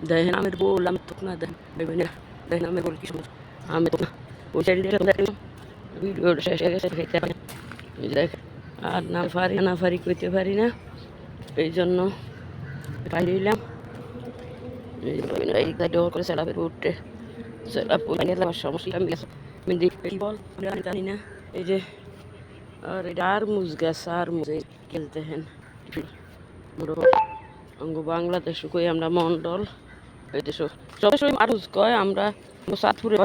দেখেন আমের বোল, আমের তো না দেখেন ভাই বোনেরা, দেখেন আমের বোল কি সুন্দর, আমের তো না ওই সাইডে দেখে তোমরা একদম ভিডিও শেষ হয়ে গেছে খেতে পারেন। দেখ আর না পারি কইতে পারি না, এই জন্য পাইলাম এই ডোর করে সেলাপের উঠতে সেলাপ আমার সমস্যা আমি দেখি বল আমি জানি না। এই যে আর এটা আর মুজ গাছ আর মুজে খেলতে হেন অঙ্গ বাংলাদেশ কই আমরা মন্ডল, এই দেশ সবাই সবাই মানুষ কয়, আমরা সাতপুরে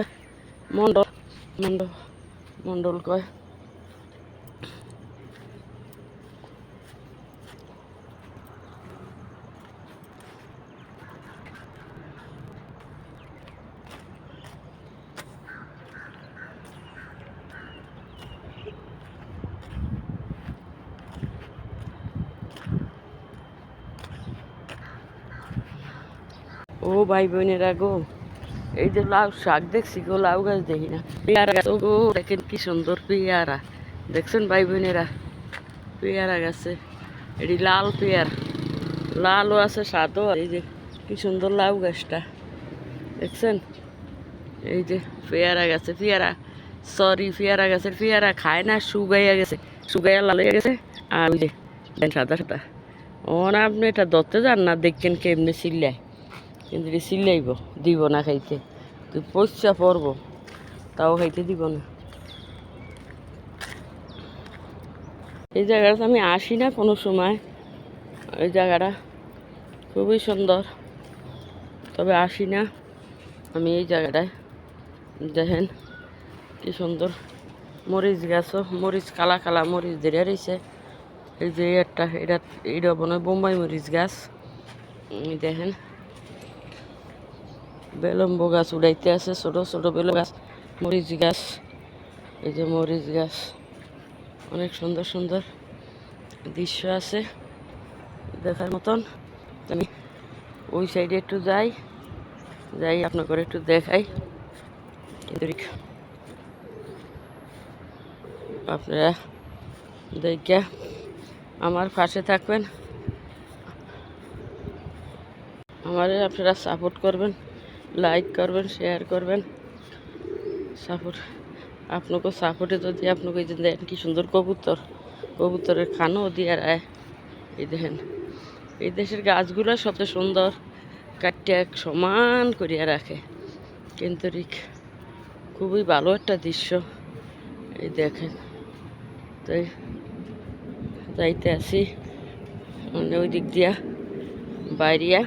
মন্ডল মন্ডল মন্ডল কয়। ও ভাই বোনেরা গো, এই যে লাউ শাক দেখছি গো, লাউ গাছ দেখি না, পেয়ারা গাছ ও গো দেখেন কি সুন্দর পেয়ারা, দেখছেন ভাই বোনেরা পেয়ারা গাছে, এটি লাল পেয়ারা, লালও আছে সাদও। এই যে কি সুন্দর লাউ গাছটা দেখছেন, এই যে পেয়ারা গাছে পেয়ারা, সরি পেয়ারা গাছের পেয়ারা খায় না, শুকাইয়া গেছে, শুকাইয়া লাল হয়ে গেছে। আর ওই যে সাদা সাদা না, আপনি এটা ধরতে যান না, দেখছেন কেমনে চিল্লায়, কিন্তু চিল্লাইব, দিব না খাইতে, তুই পয়সা পড়বো তাও খাইতে দিব না। এই জায়গাটা আমি আসি না কোনো সময়, এই জায়গাটা খুবই সুন্দর, তবে আসি না আমি এই জায়গাটায়। দেখেন কি সুন্দর মরিচ গাছও, মরিচ কালা কালা মরিচ ধরে রয়েছে। এই যে এটা মনে হয় বোম্বাই মরিচ গাছ। দেখেন বেলম্ব গাছ উড়াইতে আছে, ছোটো ছোটো বেল গাছ, মরিচ গাছ, এই যে মরিচ গাছ, অনেক সুন্দর সুন্দর দৃশ্য আছে দেখার মতন। আমি ওই সাইডে একটু যাই আপনাকে একটু দেখাই, কিন্তু আপনারা দেখা আমার পাশে থাকবেন, আমারে আপনারা সাপোর্ট করবেন, লাইক করবেন, শেয়ার করবেন। সাপোর্ট আপনাকে সাপোর্টে যদি আপনাকে এই যে দেখেন কি সুন্দর কবুতরের খানও দিয়ে রায়। এই দেখেন এই দেশের গাছগুলো সবচেয়ে সুন্দর, কাটতে এক সমান করিয়া রাখে, কিন্তু খুবই ভালো একটা দৃশ্য। এই দেখেন তাই যাইতে আসি মানে ওই দিক দিয়া বাইরিয়া।